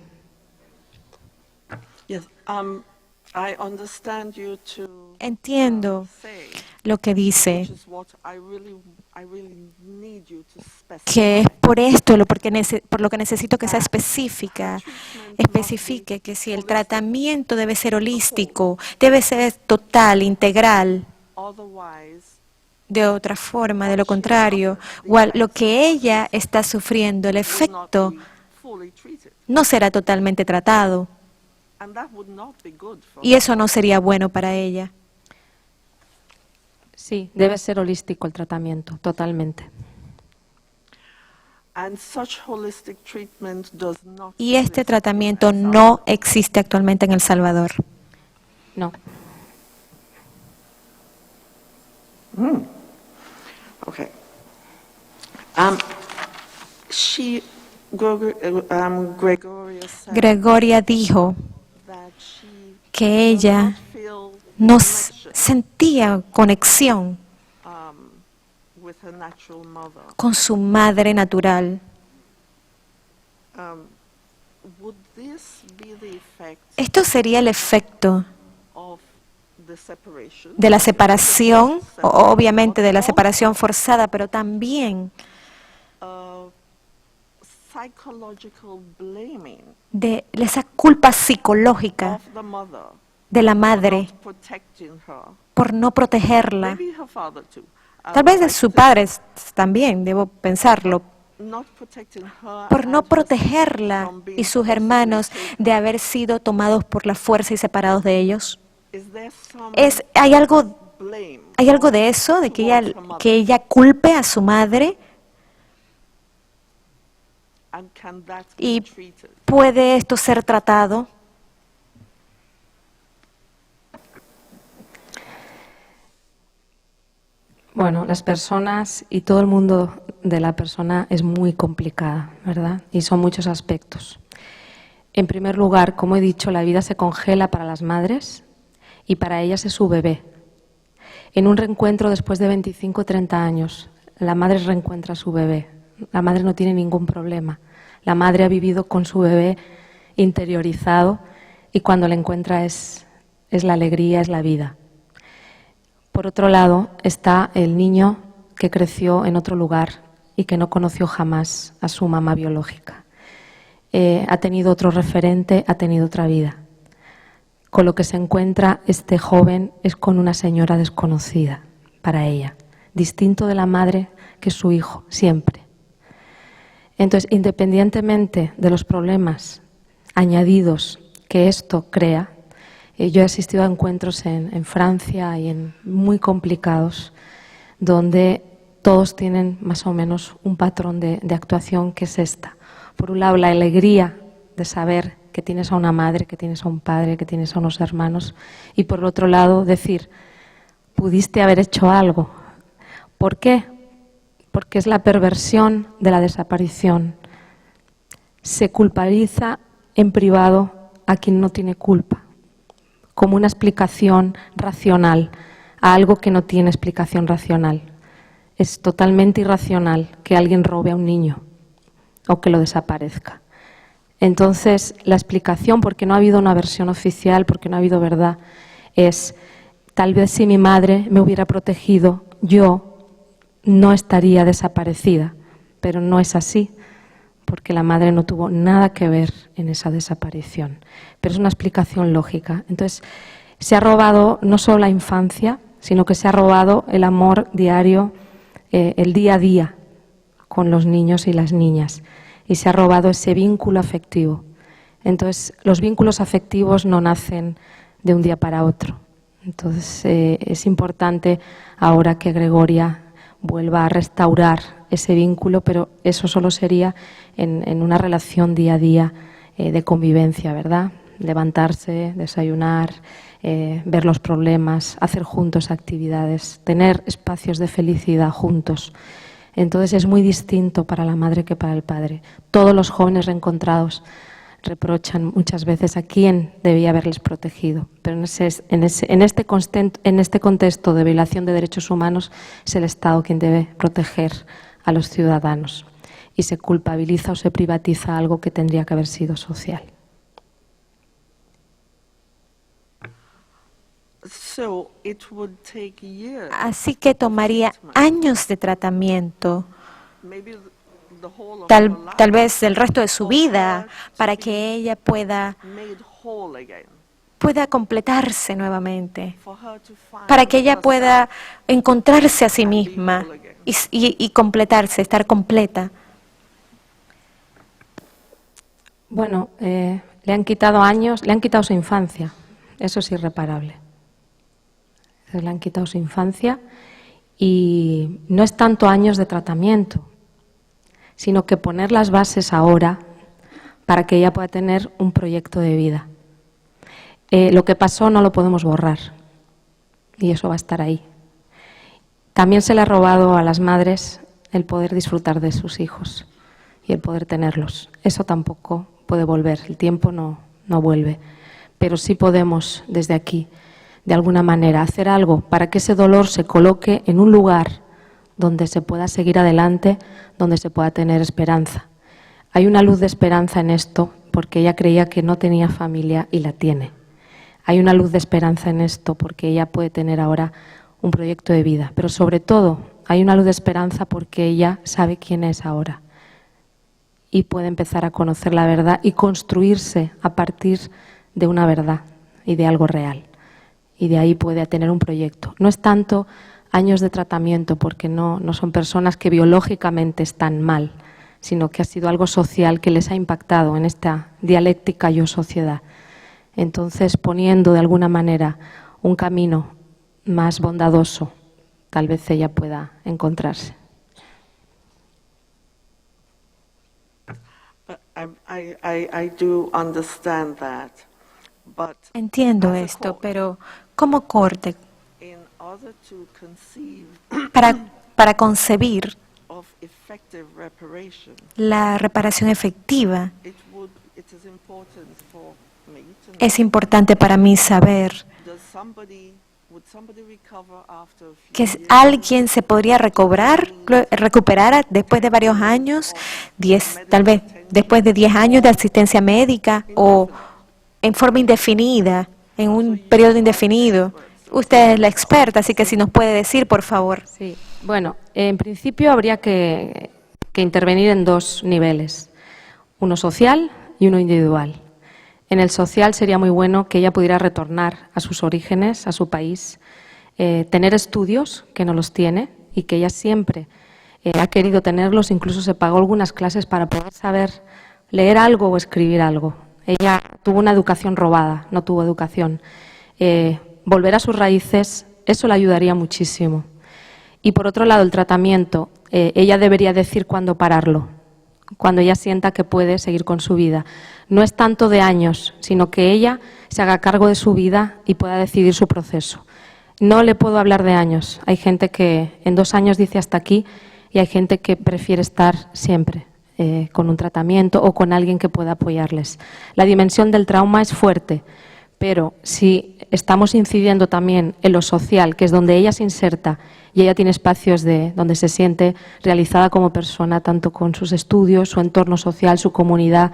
Yes, I understand you to entiendo lo que dice, que es por esto por lo que necesito que sea especifique que si el tratamiento debe ser holístico, debe ser total, integral. De otra forma, de lo contrario, lo que ella está sufriendo, el efecto, no será totalmente tratado. Y eso no sería bueno para ella. Sí, debe ser holístico el tratamiento, totalmente. Y este tratamiento no existe actualmente en El Salvador. No. Okay. Gregoria dijo que ella no sentía conexión con su madre natural. Esto sería el efecto de la separación, obviamente de la separación forzada, pero también de esa culpa psicológica de la madre por no protegerla. Tal vez de su padre también, debo pensarlo, por no protegerla y sus hermanos de haber sido tomados por la fuerza y separados de ellos. ¿Hay algo de eso, de que ella culpe a su madre? ¿Y puede esto ser tratado? Bueno, las personas y todo el mundo de la persona es muy complicada, ¿verdad? Y son muchos aspectos. En primer lugar, como he dicho, la vida se congela para las madres y para ellas es su bebé. En un reencuentro después de 25 o 30 años, la madre reencuentra a su bebé. La madre no tiene ningún problema. La madre ha vivido con su bebé interiorizado y cuando le encuentra es la alegría, es la vida. Por otro lado está el niño que creció en otro lugar y que no conoció jamás a su mamá biológica. Ha tenido otro referente, ha tenido otra vida. Con lo que se encuentra este joven es con una señora desconocida para ella, distinto de la madre que su hijo, siempre. Entonces, independientemente de los problemas añadidos que esto crea, yo he asistido a encuentros en Francia y muy complicados, donde todos tienen más o menos un patrón de actuación que es esta. Por un lado, la alegría de saber que tienes a una madre, que tienes a un padre, que tienes a unos hermanos, y por otro lado, decir, pudiste haber hecho algo. ¿Por qué? Porque es la perversión de la desaparición. Se culpabiliza en privado a quien no tiene culpa, como una explicación racional a algo que no tiene explicación racional. Es totalmente irracional que alguien robe a un niño o que lo desaparezca. Entonces, la explicación, porque no ha habido una versión oficial, porque no ha habido verdad, es, tal vez si mi madre me hubiera protegido, yo no estaría desaparecida, pero no es así, porque la madre no tuvo nada que ver en esa desaparición. Pero es una explicación lógica. Entonces, se ha robado no solo la infancia, sino que se ha robado el amor diario, el día a día con los niños y las niñas. Y se ha robado ese vínculo afectivo. Entonces, los vínculos afectivos no nacen de un día para otro. Entonces, es importante ahora que Gregoria vuelva a restaurar ese vínculo, pero eso solo sería en una relación día a día de convivencia, ¿verdad? Levantarse, desayunar, ver los problemas, hacer juntos actividades, tener espacios de felicidad juntos. Entonces es muy distinto para la madre que para el padre. Todos los jóvenes reencontrados reprochan muchas veces a quién debía haberles protegido, pero en este contexto de violación de derechos humanos es el Estado quien debe proteger a los ciudadanos y se culpabiliza o se privatiza algo que tendría que haber sido social. Así que tomaría años de tratamiento, tal vez el resto de su vida, para que ella pueda completarse nuevamente, para que ella pueda encontrarse a sí misma y completarse, estar completa. Bueno, le han quitado años, le han quitado su infancia, eso es irreparable. Le han quitado su infancia y no es tanto años de tratamiento, sino que poner las bases ahora para que ella pueda tener un proyecto de vida. Lo que pasó no lo podemos borrar y eso va a estar ahí. También se le ha robado a las madres el poder disfrutar de sus hijos y el poder tenerlos. Eso tampoco puede volver, el tiempo no vuelve, pero sí podemos desde aquí, de alguna manera, hacer algo para que ese dolor se coloque en un lugar donde se pueda seguir adelante, donde se pueda tener esperanza. Hay una luz de esperanza en esto porque ella creía que no tenía familia y la tiene. Hay una luz de esperanza en esto porque ella puede tener ahora un proyecto de vida, pero sobre todo hay una luz de esperanza porque ella sabe quién es ahora y puede empezar a conocer la verdad y construirse a partir de una verdad y de algo real. Y de ahí puede tener un proyecto. No es tanto años de tratamiento porque no son personas que biológicamente están mal, sino que ha sido algo social que les ha impactado en esta dialéctica yo-sociedad. Entonces, poniendo de alguna manera un camino más bondadoso, tal vez ella pueda encontrarse. Entiendo esto, pero como corte, para concebir la reparación efectiva, es importante para mí saber que alguien se podría recuperar después de varios años, tal vez después de 10 años de asistencia médica o en forma indefinida, en un periodo indefinido. Usted es la experta, así que si nos puede decir, por favor. Sí, bueno, en principio habría que intervenir en dos niveles, uno social y uno individual. En el social sería muy bueno que ella pudiera retornar a sus orígenes, a su país, tener estudios, que no los tiene, y que ella siempre ha querido tenerlos, incluso se pagó algunas clases para poder saber leer algo o escribir algo. Ella tuvo una educación robada, no tuvo educación. Volver a sus raíces, eso le ayudaría muchísimo. Y por otro lado, el tratamiento, ella debería decir cuándo pararlo, cuando ella sienta que puede seguir con su vida. No es tanto de años, sino que ella se haga cargo de su vida y pueda decidir su proceso. No le puedo hablar de años. Hay gente que en 2 años dice hasta aquí y hay gente que prefiere estar siempre con un tratamiento o con alguien que pueda apoyarles. La dimensión del trauma es fuerte, pero si estamos incidiendo también en lo social, que es donde ella se inserta y ella tiene espacios donde se siente realizada como persona, tanto con sus estudios, su entorno social, su comunidad,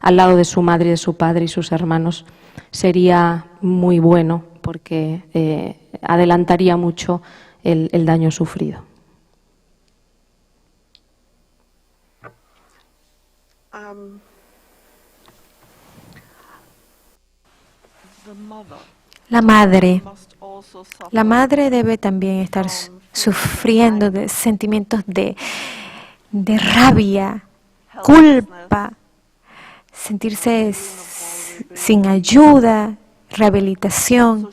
al lado de su madre y de su padre y sus hermanos, sería muy bueno porque adelantaría mucho el daño sufrido. La madre debe también estar sufriendo de sentimientos de rabia, culpa, sentirse sin ayuda, rehabilitación.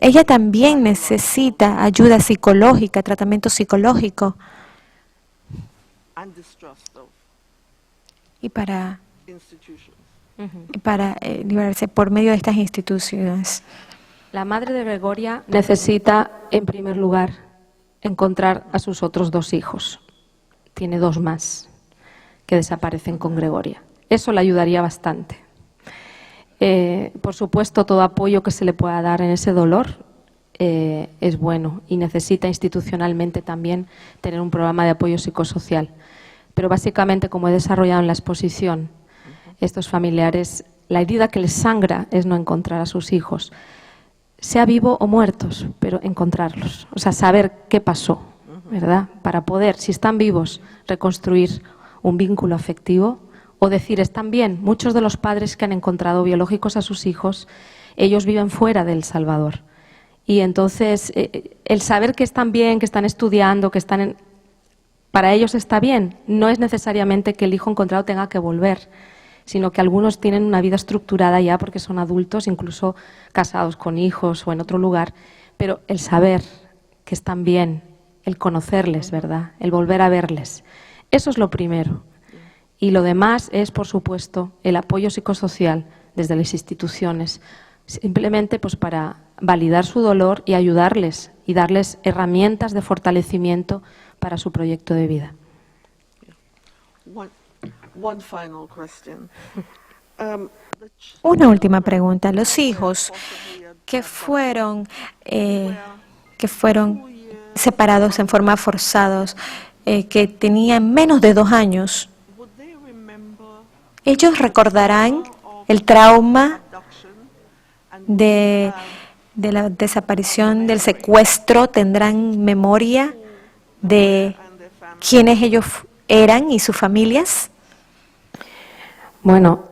Ella también necesita ayuda psicológica, tratamiento psicológico. Y para liberarse por medio de estas instituciones. La madre de Gregoria necesita, en primer lugar, encontrar a sus otros 2 hijos. Tiene 2 más que desaparecen con Gregoria. Eso le ayudaría bastante. Por supuesto, todo apoyo que se le pueda dar en ese dolor es bueno y necesita institucionalmente también tener un programa de apoyo psicosocial. Pero básicamente, como he desarrollado en la exposición, estos familiares, la herida que les sangra es no encontrar a sus hijos. sea vivo o muertos, pero encontrarlos, o sea, saber qué pasó, ¿verdad? Para poder, si están vivos, reconstruir un vínculo afectivo o decir, están bien. Muchos de los padres que han encontrado biológicos a sus hijos, ellos viven fuera de El Salvador. Y entonces, el saber que están bien, que están estudiando, que están para ellos está bien, no es necesariamente que el hijo encontrado tenga que volver, sino que algunos tienen una vida estructurada ya porque son adultos, incluso casados con hijos o en otro lugar, pero el saber que están bien, el conocerles, ¿verdad?, el volver a verles, eso es lo primero. Y lo demás es, por supuesto, el apoyo psicosocial desde las instituciones, simplemente pues para validar su dolor y ayudarles y darles herramientas de fortalecimiento para su proyecto de vida. Una última pregunta. Los hijos que fueron separados en forma forzada, que tenían menos de 2 años, ¿ellos recordarán el trauma de la desaparición, del secuestro? ¿Tendrán memoria de quiénes ellos eran y sus familias? Bueno,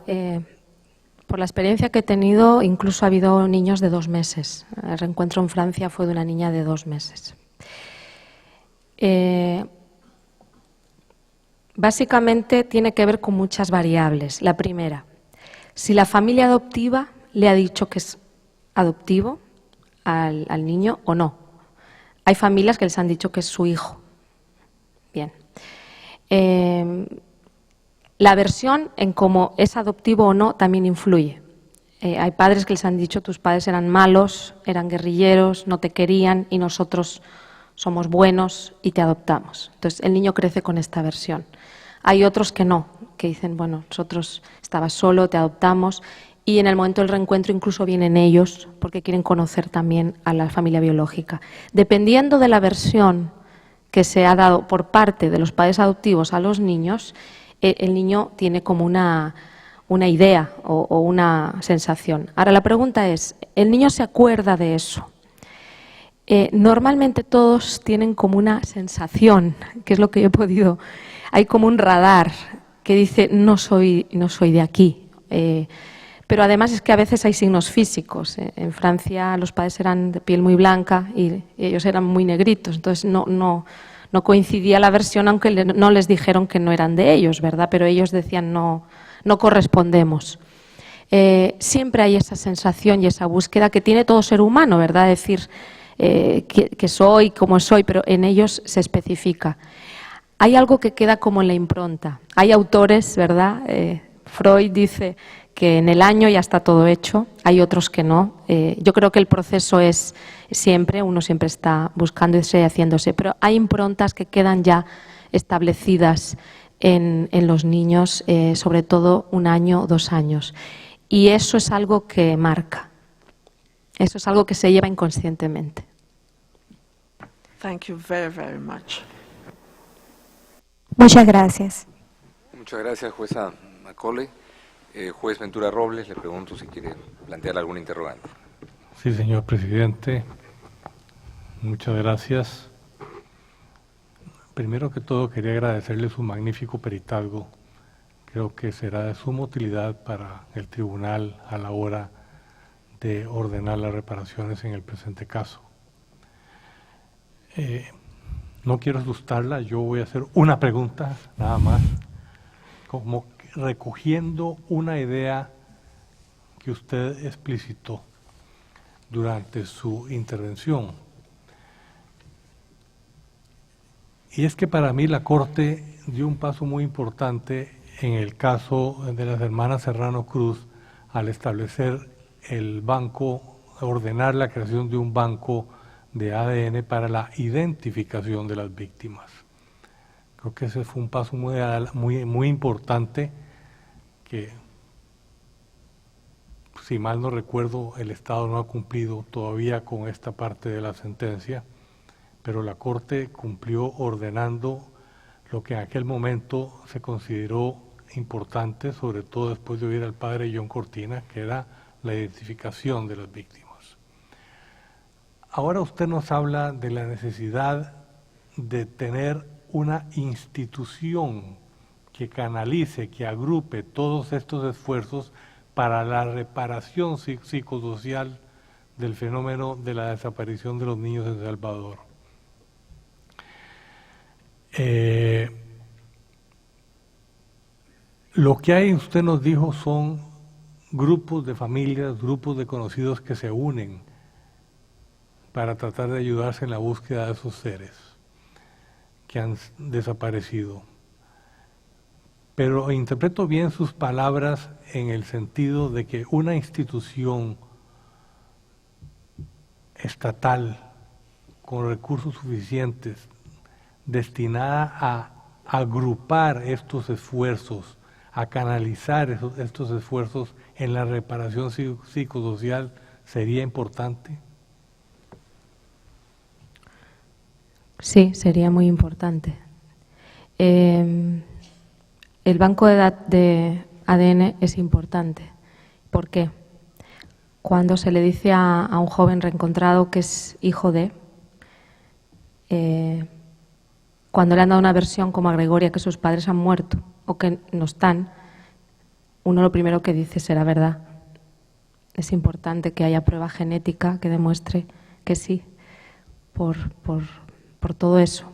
por la experiencia que he tenido, incluso ha habido niños de 2 meses. El reencuentro en Francia fue de una niña de 2 meses. Básicamente tiene que ver con muchas variables. La primera, si la familia adoptiva le ha dicho que es adoptivo al niño o no. Hay familias que les han dicho que es su hijo. Bien. La versión en cómo es adoptivo o no también influye. Hay padres que les han dicho tus padres eran malos, eran guerrilleros, no te querían y nosotros somos buenos y te adoptamos. Entonces el niño crece con esta versión. Hay otros que no, que dicen, bueno, nosotros estabas solo, te adoptamos y en el momento del reencuentro incluso vienen ellos porque quieren conocer también a la familia biológica. Dependiendo de la versión que se ha dado por parte de los padres adoptivos a los niños, el niño tiene como una idea o una sensación. Ahora la pregunta es, ¿el niño se acuerda de eso? Normalmente todos tienen como una sensación, que es lo que yo he podido, hay como un radar que dice no soy de aquí. Pero además es que a veces hay signos físicos. En Francia los padres eran de piel muy blanca y ellos eran muy negritos, entonces no coincidía la versión, aunque no les dijeron que no eran de ellos, ¿verdad? Pero ellos decían no correspondemos. Siempre hay esa sensación y esa búsqueda que tiene todo ser humano, ¿verdad? Decir que soy, como soy, pero en ellos se especifica. Hay algo que queda como en la impronta. Hay autores, ¿verdad? Freud dice que en el año ya está todo hecho, hay otros que no. Yo creo que el proceso es siempre, uno siempre está buscándose y haciéndose, pero hay improntas que quedan ya establecidas en los niños, sobre todo 1 año o 2 años. Y eso es algo que marca, eso es algo que se lleva inconscientemente. Thank you very, very much. Muchas gracias. Muchas gracias, jueza Macaulay. Juez Ventura Robles, le pregunto si quiere plantear algún interrogante. Sí, señor presidente. Muchas gracias. Primero que todo, quería agradecerle su magnífico peritazgo. Creo que será de suma utilidad para el tribunal a la hora de ordenar las reparaciones en el presente caso. No quiero asustarla, yo voy a hacer una pregunta, nada más, como recogiendo una idea que usted explicitó durante su intervención. Y es que para mí la Corte dio un paso muy importante en el caso de las hermanas Serrano Cruz al establecer el banco, ordenar la creación de un banco de ADN para la identificación de las víctimas. Creo que ese fue un paso muy importante que, si mal no recuerdo, el Estado no ha cumplido todavía con esta parte de la sentencia, pero la Corte cumplió ordenando lo que en aquel momento se consideró importante, sobre todo después de oír al padre John Cortina, que era la identificación de las víctimas. ahora usted nos habla de la necesidad de tener una institución que canalice, que agrupe todos estos esfuerzos para la reparación psicosocial del fenómeno de la desaparición de los niños en El Salvador. Lo que hay, usted nos dijo, son grupos de familias, grupos de conocidos que se unen para tratar de ayudarse en la búsqueda de esos seres que han desaparecido. Pero interpreto bien sus palabras en el sentido de que una institución estatal con recursos suficientes destinada a agrupar estos esfuerzos, a canalizar estos esfuerzos en la reparación psicosocial sería importante. Sí, sería muy importante. El banco de ADN es importante. ¿Por qué? Cuando se le dice a un joven reencontrado que es hijo de, cuando le han dado una versión como a Gregoria que sus padres han muerto o que no están, uno lo primero que dice será verdad. Es importante que haya prueba genética que demuestre que sí, por todo eso.